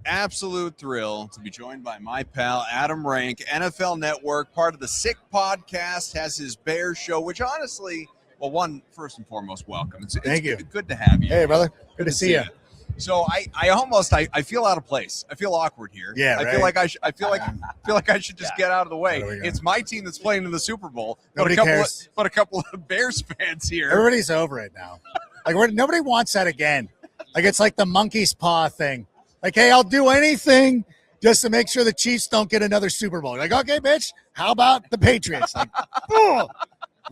absolute thrill to be joined by my pal, Adam Rank, NFL Network, part of the Sick Podcast, has his Bears show, which honestly, well, first and foremost, welcome. Thank you. Good to have you. Hey, brother. Good to see you. So I feel out of place. I feel awkward here. Yeah, I right. feel like I should just get out of the way. It's my team that's playing in the Super Bowl. Nobody cares. But a couple of Bears fans here. Everybody's over it now. Nobody wants that again. It's like the monkey's paw thing. Hey, I'll do anything just to make sure the Chiefs don't get another Super Bowl. Okay, bitch. How about the Patriots?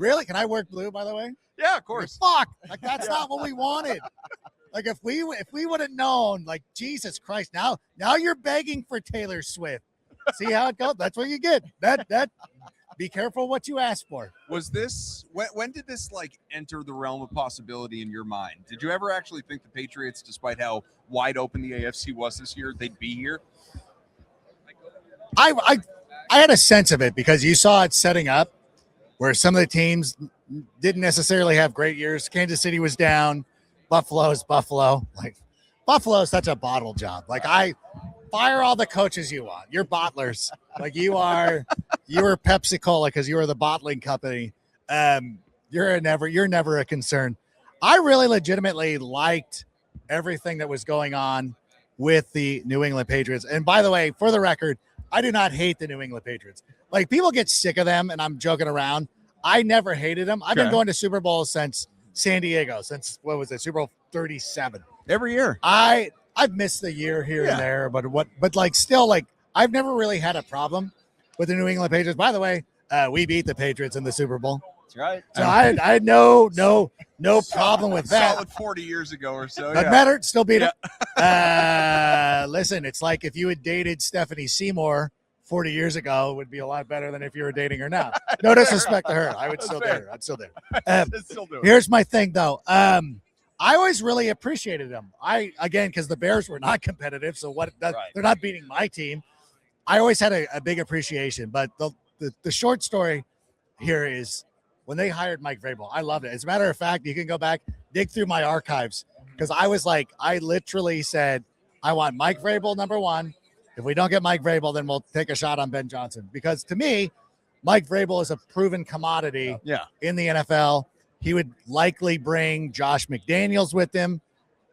Really? Can I work blue, by the way? Yeah, of course. Fuck. That's not what we wanted. If we would have known, Jesus Christ, now you're begging for Taylor Swift. See how it goes? That's what you get. That be careful what you ask for. Was this when did this enter the realm of possibility in your mind? Did you ever actually think the Patriots, despite how wide open the AFC was this year, they'd be here? I had a sense of it because you saw it setting up where some of the teams didn't necessarily have great years. Kansas City was down. Buffalo's Buffalo. Buffalo's such a bottle job. I fire all the coaches you want. You're bottlers. You were Pepsi-Cola because you were the bottling company. You're never a concern. I really legitimately liked everything that was going on with the New England Patriots. And by the way, for the record, I do not hate the New England Patriots. People get sick of them, and I'm joking around. I never hated them. I've been going to Super Bowls since San Diego, since Super Bowl 37 every year. I've missed the year here and there, but still I've never really had a problem with the New England Patriots. By the way, we beat the Patriots in the Super Bowl. That's right. So I had no problem with that. Solid 40 years ago or so. Doesn't matter. Still beat it. Listen, it's like if you had dated Stephanie Seymour 40 years ago, it would be a lot better than if you were dating her now. No disrespect to her. I would still date her. I'd still date her. Here's my thing, though. I always really appreciated them. Because the Bears were not competitive, so they're not beating my team. I always had a big appreciation. But the short story here is when they hired Mike Vrabel, I loved it. As a matter of fact, you can go back, dig through my archives, because I literally said, I want Mike Vrabel, number one. If we don't get Mike Vrabel, then we'll take a shot on Ben Johnson. Because to me, Mike Vrabel is a proven commodity in the NFL. He would likely bring Josh McDaniels with him.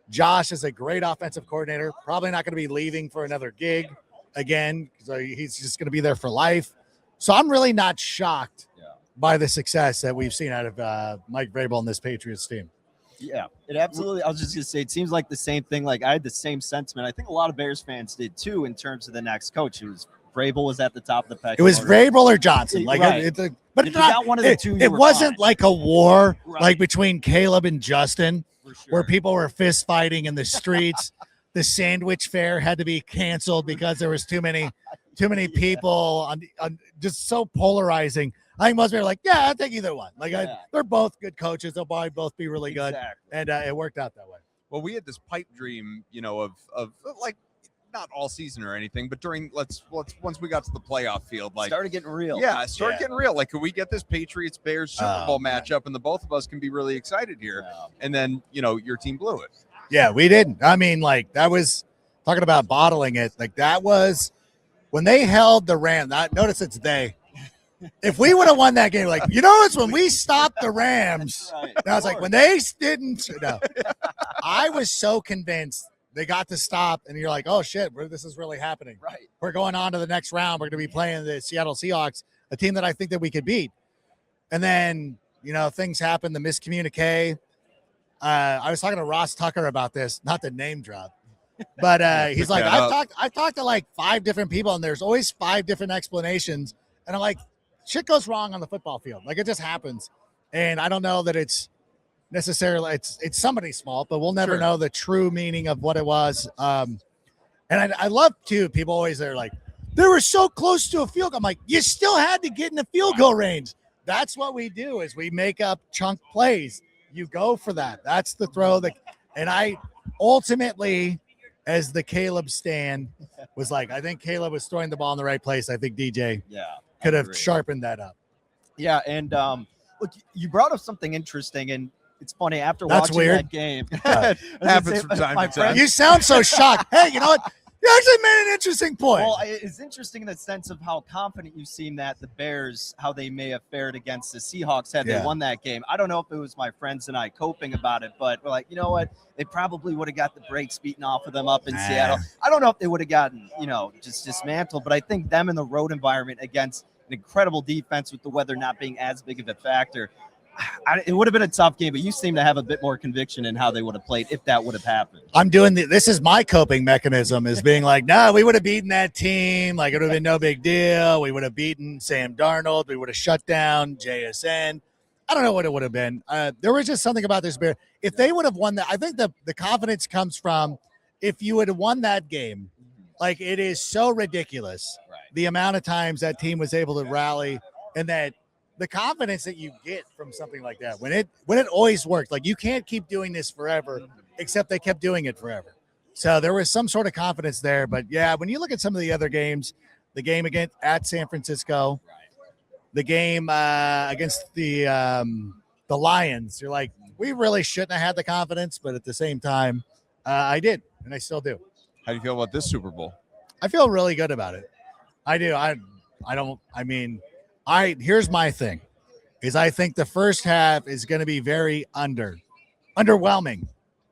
Josh is a great offensive coordinator. Probably not going to be leaving for another gig again. So he's just going to be there for life. So I'm really not shocked by the success that we've seen out of Mike Vrabel and this Patriots team. Yeah, it absolutely. I was just going to say, it seems like the same thing. I had the same sentiment. I think a lot of Bears fans did too in terms of the next coach. Vrabel was at the top of the pack. It was Vrabel or Johnson. But if you got one of the two, it wasn't fine. A war between Caleb and Justin, where people were fist fighting in the streets. The sandwich fair had to be canceled because there was too many people on just so polarizing. I think most people are I'll take either one. They're both good coaches. They'll probably both be really good. And it worked out that way. Well, we had this pipe dream, of not all season or anything, but during once we got to the playoff field, started getting real. Yeah, it started getting real. Could we get this Patriots Bears Super Bowl matchup, and the both of us can be really excited here? Yeah. And then your team blew it. Yeah, we didn't. I mean, that was talking about bottling it. That was when they held the Rams. Notice it's they. If we would have won that game, it's when we stopped the Rams. Right. And I was when they didn't. No. I was so convinced they got to stop, and you're oh, shit, this is really happening. Right. We're going on to the next round. We're going to be playing the Seattle Seahawks, a team that I think that we could beat. And then, things happen, the miscommunique. I was talking to Ross Tucker about this, not the name drop. But he's I've talked to 5 different people, and there's always 5 different explanations. And I'm shit goes wrong on the football field. It just happens. And I don't know that it's necessarily, it's somebody's fault, but we'll never know the true meaning of what it was. And I love, too, people always are they were so close to a field goal. I'm you still had to get in the field goal range. That's what we do is we make up chunk plays. You go for that. That's the throw. And I ultimately, as the Caleb stan, was I think Caleb was throwing the ball in the right place. I think DJ could have sharpened that up. Yeah, and look, you brought up something interesting, and it's funny after watching that game. Happens from time to time. You sound so shocked. Hey, you know what? You actually made an interesting point. Well, it's interesting in the sense of how confident you seem that the Bears, how they may have fared against the Seahawks had they won that game. I don't know if it was my friends and I coping about it, but we're like, you know what? They probably would have got the brakes beaten off of them up in Seattle. I don't know if they would have gotten, just dismantled, but I think them in the road environment against an incredible defense with the weather not being as big of a factor, it would have been a tough game, but you seem to have a bit more conviction in how they would have played if that would have happened. I'm doing this is my coping mechanism, is being like, no, we would have beaten that team. Like, it would have been no big deal. We would have beaten Sam Darnold. We would have shut down JSN. I don't know what it would have been. There was just something about this Bear. If they would have won that, I think the confidence comes from if you would have won that game. Like, it is so ridiculous the amount of times that team was able to rally, and that the confidence that you get from something like that when it always worked. Like, you can't keep doing this forever, except they kept doing it forever. So there was some sort of confidence there. But yeah, when you look at some of the other games, the game at San Francisco, the game against the Lions, you're like, we really shouldn't have had the confidence, but at the same time, I did, and I still do. How do you feel about this Super Bowl? I feel really good about it. I do. Here's my thing, is I think the first half is going to be very underwhelming.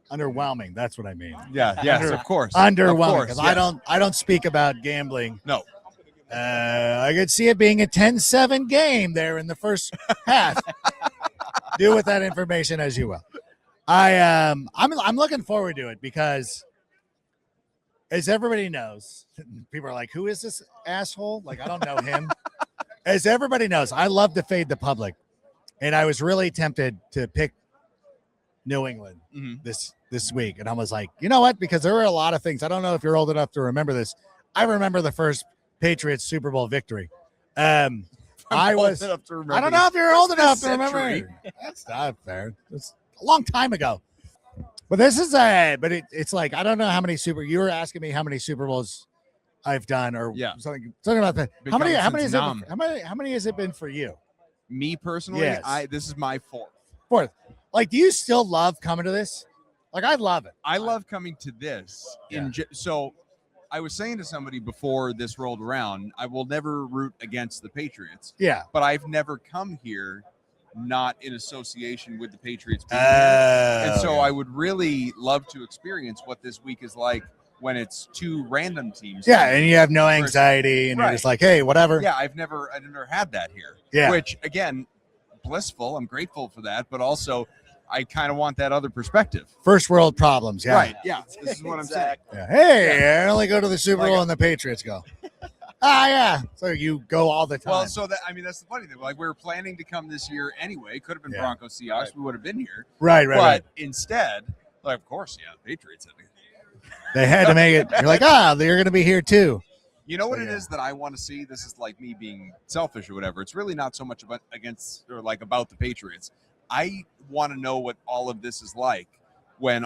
Underwhelming. That's what I mean. Yeah. Yes, of course. Underwhelming. Because yes. I don't speak about gambling. No. I could see it being a 10-7 game there in the first half. Do with that information as you will. I'm looking forward to it because, as everybody knows, people are like, who is this asshole? Like, I don't know him. As everybody knows, I love to fade the public, and I was really tempted to pick New England this week, and I was like, you know what? Because there were a lot of things. I don't know if you're old enough to remember this. I remember the first Patriots Super Bowl victory. I don't know if you're old enough to remember. That's not fair. It's a long time ago. But this is it's like, I don't know how many you were asking me how many Super Bowls I've done, or something about that. How many has it been for you? Me personally, yes. This is my fourth. Like, do you still love coming to this? Like, I love it. I love coming to this. So I was saying to somebody before this rolled around, I will never root against the Patriots. Yeah. But I've never come here not in association with the Patriots being here. And so I would really love to experience what this week is like when it's two random teams. Yeah, and you have no anxiety, and you're just like, hey, whatever. Yeah, I've never had that here. Yeah. Which, again, blissful. I'm grateful for that, but also I kind of want that other perspective. First world problems, yeah. Right, yeah. This is what I'm saying. Yeah. Hey, I only go to the Super Bowl and the Patriots go. Yeah. So you go all the time. Well, so that's the funny thing. Like, we were planning to come this year anyway. Could have been Broncos Seahawks. Right. We would have been here. Right. But instead, like, of course, Patriots. They had to make it. You're like, they're going to be here too. You know what it is that I want to see? This is like me being selfish or whatever. It's really not so much about the Patriots. I want to know what all of this is like when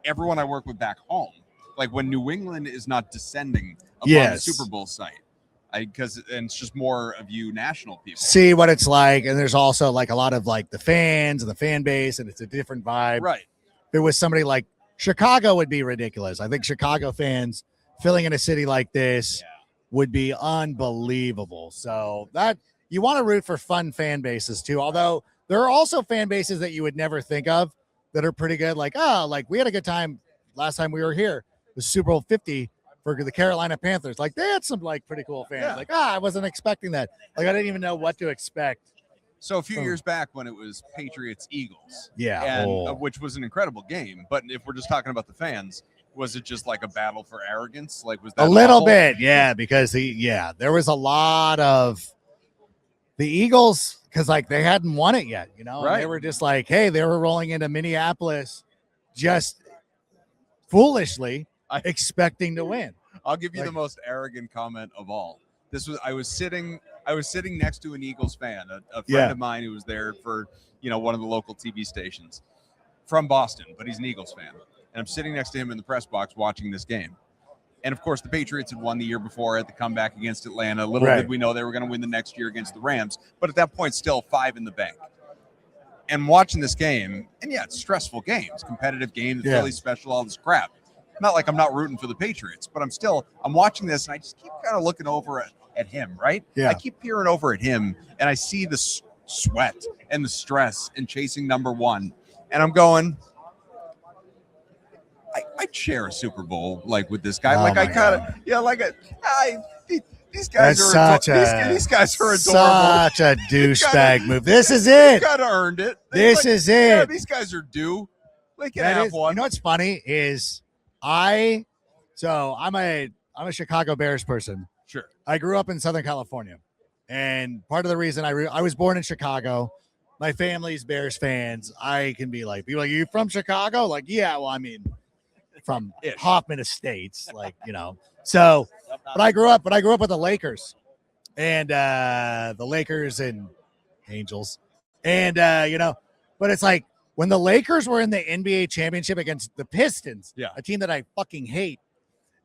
everyone I work with back home, like when New England is not descending upon the Super Bowl site. Because it's just more of you national people. See what it's like. And there's also like a lot of like the fans and the fan base, and it's a different vibe. Right. If it was somebody like Chicago, would be ridiculous. I think Chicago fans filling in a city like this would be unbelievable. So that you want to root for fun fan bases too. Although there are also fan bases that you would never think of that are pretty good. Like, we had a good time last time we were here. It was Super Bowl 50 for the Carolina Panthers. Like, they had some like pretty cool fans. Like, I wasn't expecting that. Like, I didn't even know what to expect. So a few years back when it was Patriots-Eagles, which was an incredible game. But if we're just talking about the fans, was it just like a battle for arrogance? Like, was that a little bit? Yeah, because there was a lot of the Eagles, because like they hadn't won it yet, Right. They were just like, hey, they were rolling into Minneapolis just foolishly expecting to win. I'll give you the most arrogant comment of all. I was sitting next to an Eagles fan, a friend of mine who was there for, one of the local TV stations from Boston, but he's an Eagles fan. And I'm sitting next to him in the press box watching this game. And of course, the Patriots had won the year before at the comeback against Atlanta. Little did we know they were going to win the next year against the Rams. But at that point, still 5 in the bank. And watching this game, and it's a stressful game. It's a competitive game. It's really special, all this crap. not like I'm not rooting for the Patriots, but I'm watching this and I just keep kind of looking over at him, right? Yeah. I keep peering over at him and I see the sweat and the stress in chasing number one. And I'm going, I'd share a Super Bowl like with this guy. Oh like I my kind of, God. yeah, like these guys That's these guys are adorable. Such a douchebag move. This is it. Kind of earned it. This is it. Yeah, these guys are due. They can have one. You know what's funny is I'm a Chicago Bears person. Sure. I grew up in Southern California, and part of the reason I was born in Chicago. My family's Bears fans. I can be like, people are like, you from Chicago? Like, yeah. Well, I mean, from Kaufman Estates, like, you know. So, but I grew up with the Lakers, and the Lakers and Angels, and you know. But it's like when the Lakers were in the NBA championship against the Pistons, a team that I fucking hate,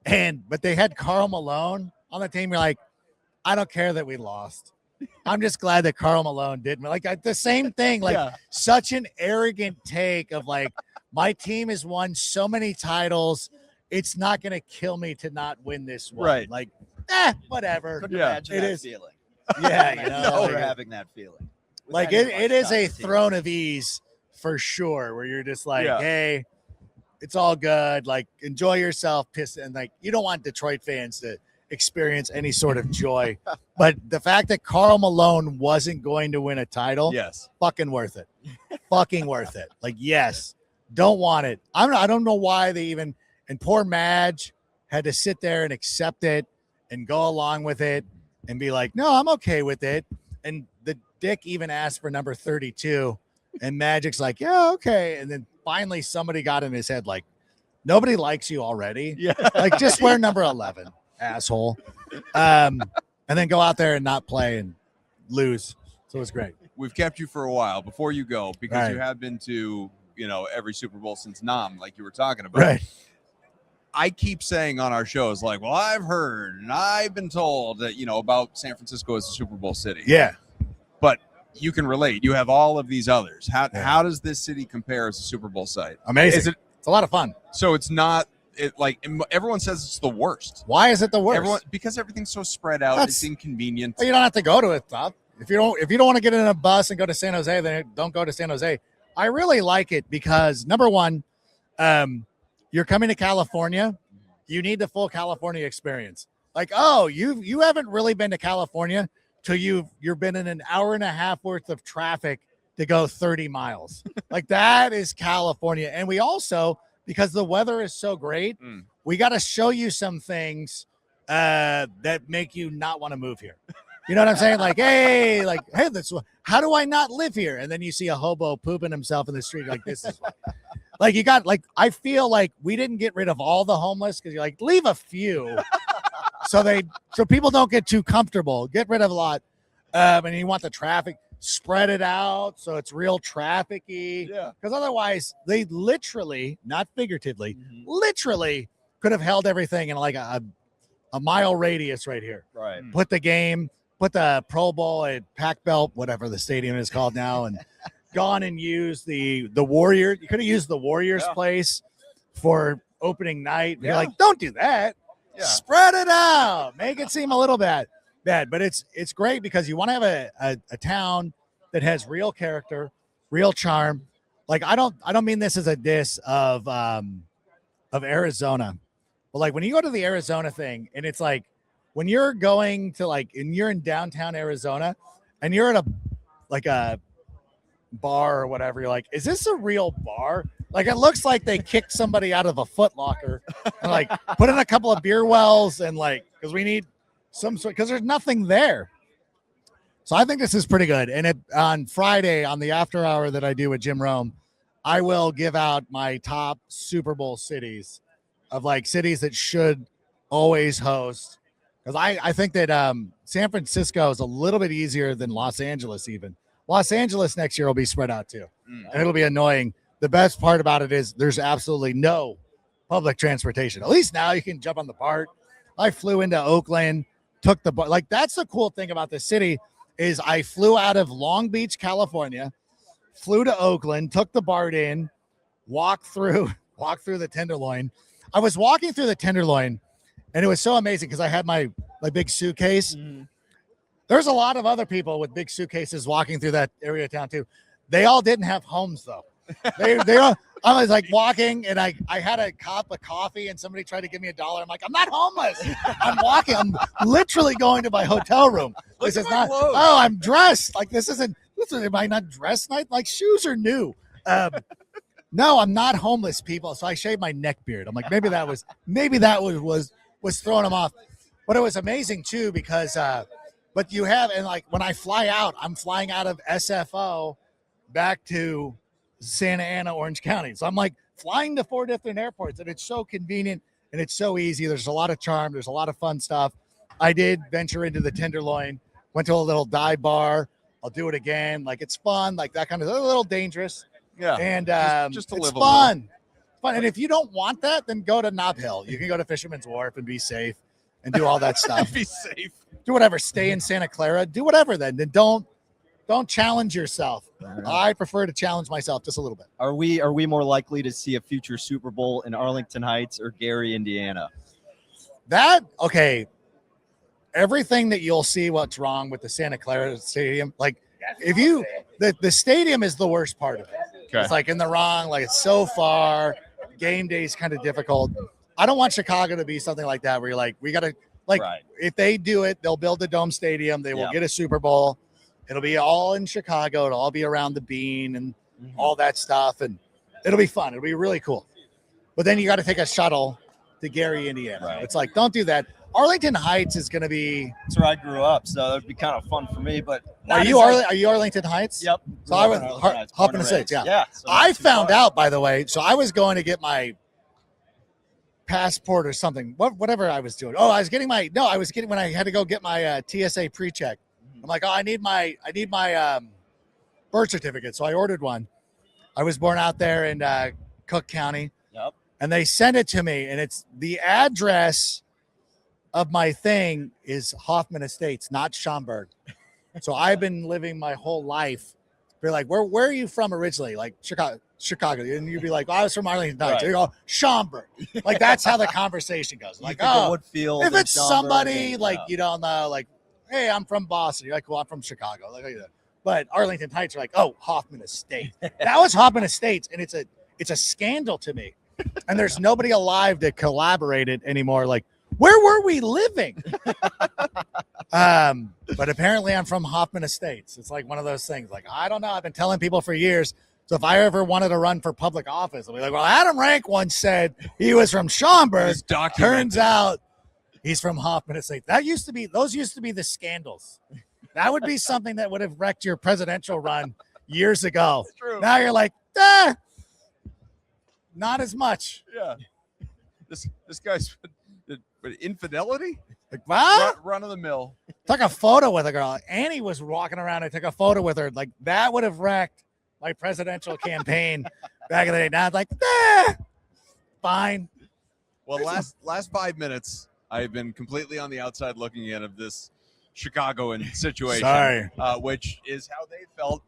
but they had Karl Malone on the team. You're like, I don't care that we lost. I'm just glad that Karl Malone didn't. Like the same thing, like such an arrogant take of like, my team has won so many titles. It's not going to kill me to not win this one. Right. Like, whatever. Couldn't imagine that feeling. Yeah, you know, We're having that feeling. Like it is a throne of ease for sure, where you're just like, hey, it's all good. Like, enjoy yourself. And like, you don't want Detroit fans to experience any sort of joy. But the fact that Karl Malone wasn't going to win a title, fucking worth it. Fucking worth it. Like, yes, don't want it. I don't know why they even, and poor Madge had to sit there and accept it and go along with it and be like, no, I'm okay with it. And the dick even asked for number 32, and Magic's like, yeah, okay. And then finally somebody got in his head, like, nobody likes you already. Yeah. Like, just wear number 11. Asshole. And then go out there and not play and lose. So it's great. We've kept you for a while before you go, because you have been to, you know, every Super Bowl since Nam, like you were talking about. Right. I keep saying on our shows, like, well, I've heard and I've been told that, you know, about San Francisco as a Super Bowl city. Yeah. But you can relate. You have all of these others. How does this city compare as a Super Bowl site? Amazing. It's a lot of fun. So it's not, like everyone says it's the worst. Why is it the worst? Because everything's so spread out. It's inconvenient. Well, you don't have to go to it, Bob. If you don't want to get in a bus and go to San Jose, then don't go to San Jose. I really like it because, number one, you're coming to California. You need the full California experience. Like, oh, you haven't really been to California till you've been in an hour and a half worth of traffic to go 30 miles. Like, that is California. And we also, because the weather is so great, we got to show you some things that make you not want to move here. You know what I'm saying? Like, hey, how do I not live here? And then you see a hobo pooping himself in the street. Like, this is like, you got, like, I feel like we didn't get rid of all the homeless, because you're like, leave a few so people don't get too comfortable. Get rid of a lot. And you want the traffic, spread it out so it's real traffic-y. Yeah. Because otherwise, they literally, not figuratively, literally could have held everything in like a mile radius right here. Right. Put the Pro Bowl at Pac Belt, whatever the stadium is called now, and gone and used the Warrior. You could have used the Warriors place for opening night. You're like, don't do that. Yeah. Spread it out. Make it seem a little bad. But it's great because you want to have a town that has real character, real charm. Like, I don't mean this as a diss of Arizona, but like when you go to the Arizona thing, and it's like when you're going to and you're in downtown Arizona and you're at a bar or whatever, you're like, is this a real bar? Like, it looks like they kicked somebody out of a Foot Locker and like put in a couple of beer wells and like, because we need some sort, because there's nothing there. So I think this is pretty good. And on Friday, on the after hour that I do with Jim Rome, I will give out my top Super Bowl cities of like cities that should always host. Because I think that San Francisco is a little bit easier than Los Angeles even. Los Angeles next year will be spread out too. And it'll be annoying. The best part about it is there's absolutely no public transportation. At least now you can jump on the BART. I flew into Oakland, took the BART. Like, that's the cool thing about the city is I flew out of Long Beach, California, flew to Oakland, took the BART in, walked through the Tenderloin. I was walking through the Tenderloin, and it was so amazing because I had my big suitcase. Mm-hmm. There's a lot of other people with big suitcases walking through that area of town too. They all didn't have homes though. They all, I was like walking, and I had a cup of coffee, and somebody tried to give me $1. I'm like, I'm not homeless. I'm walking. I'm literally going to my hotel room. This is not. clothes. Oh, I'm dressed. Like this isn't. Am I not dressed nice? Like shoes are new. No, I'm not homeless, people. So I shaved my neck beard. I'm like, maybe that was throwing them off. But it was amazing too because. But you have, and like when I fly out, I'm flying out of SFO back to Santa Ana, Orange County. So I'm like flying to 4 different airports, and it's so convenient and it's so easy. There's a lot of charm. There's a lot of fun stuff. I did venture into the Tenderloin, went to a little dive bar. I'll do it again. Like it's fun, like that kind of, a little dangerous. Yeah. And just to it's live a fun. Fun. And if you don't want that, then go to Nob Hill. You can go to Fisherman's Wharf and be safe and do all that stuff. Be safe. Do whatever. Stay in Santa Clara. Do whatever. Then don't challenge yourself. I prefer to challenge myself just a little bit. Are we more likely to see a future Super Bowl in Arlington Heights or Gary, Indiana? Okay. Everything that you'll see what's wrong with the Santa Clara Stadium. Like if you the stadium is the worst part of it. Okay. It's like in the wrong. Like it's so far. Game day is kind of difficult. I don't want Chicago to be something like that where you're like, we got to. Like Right. if they do it, they'll build a dome stadium. They will get a Super Bowl. It'll be all in Chicago. It'll all be around the Bean and all that stuff. And it'll be fun. It'll be really cool. But then you got to take a shuttle to Gary, Indiana. Right. It's like, don't do that. Arlington Heights is going to be. That's where I grew up, so that would be kind of fun for me. But Are you Arlington Heights? Yep. So I was Hoffman Estates. Yeah. So I found out, by the way. So I was going to get my passport or something, whatever I was doing. Oh, I was getting when I had to go get my TSA pre-check. I'm like, oh, I need my birth certificate. So I ordered one. I was born out there in Cook County. Yep. And they sent it to me, and it's the address of my thing is Hoffman Estates, not Schaumburg. So I've been living my whole life. They're like, where are you from originally? Like Chicago. And you'd be like, well, I was from Arlington Heights. Right. You go, Schaumburg. Like that's how the conversation goes. Like, oh, Woodfield if it's Schaumburg somebody and, like you don't know, like, hey, I'm from Boston. You're like, well, I'm from Chicago. Like that. But Arlington Heights are like, oh, Hoffman Estates. That was Hoffman Estates, and it's a scandal to me. And there's nobody alive that collaborated anymore. Like, where were we living? But apparently I'm from Hoffman Estates. It's like one of those things. Like, I don't know. I've been telling people for years. So if I ever wanted to run for public office, I'll be like, well, Adam Rank once said he was from Schaumburg. Turns out he's from Hoffman Estates. Those used to be the scandals. That would be something that would have wrecked your presidential run years ago. That's true. Now you're like, not as much. Yeah. This guy's but infidelity? Like, what? Run of the mill. Took a photo with a girl. Annie was walking around. I took a photo with her. Like, that would have wrecked my presidential campaign back in the day. Now it's like, fine. Well, last 5 minutes, I've been completely on the outside looking in of this Chicagoan situation. Sorry. Which is how they felt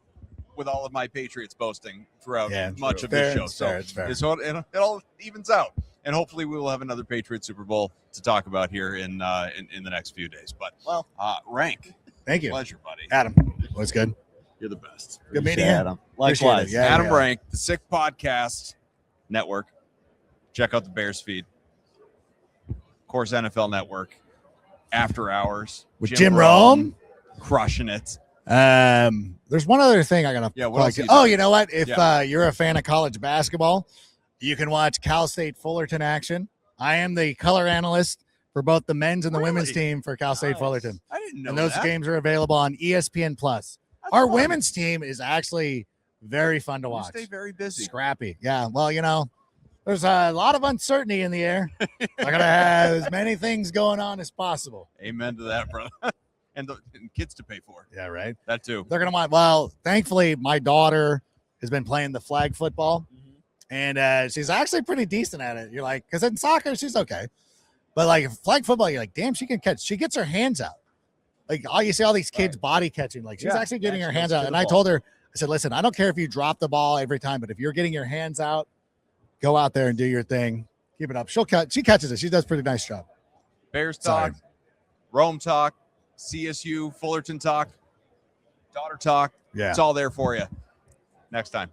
with all of my Patriots boasting throughout much true. of this show. It's So fair. it all evens out. And hopefully we will have another Patriots Super Bowl to talk about here in the next few days. But Rank, Thank you. pleasure, buddy. Adam, what's good? You're the best. Good meeting you. Adam. Likewise. Yeah, Adam yeah. Rank, the Sick Podcast Network. Check out the Bears feed. Of course, NFL Network. After Hours With Jim Rome. crushing it. There's one other thing I gotta. Yeah, what else you oh, doing? you know what? If you're a fan of college basketball, you can watch Cal State Fullerton action. I am the color analyst for both the men's and the women's team for Cal State Fullerton. I didn't know And those that. games are available on ESPN Plus. That's Our fun. women's team is actually very fun to You watch. stay very busy. Scrappy. Yeah. Well, there's a lot of uncertainty in the air. I gotta have as many things going on as possible. Amen to that, brother. and kids to pay for. Yeah, right. That too. They're gonna want. Well, thankfully, my daughter has been playing the flag football, and she's actually pretty decent at it. You're like, because in soccer she's okay, but like flag football, you're like, damn, she can catch. She gets her hands out. Like you see all these kids body catching. Like she's actually getting her hands out. And I told her, I said, listen, I don't care if you drop the ball every time, but if you're getting your hands out, go out there and do your thing. Keep it up. She catches it. She does a pretty nice job. Bears Sorry. talk, Rome talk, CSU, Fullerton talk, daughter talk. Yeah. It's all there for you. Next time.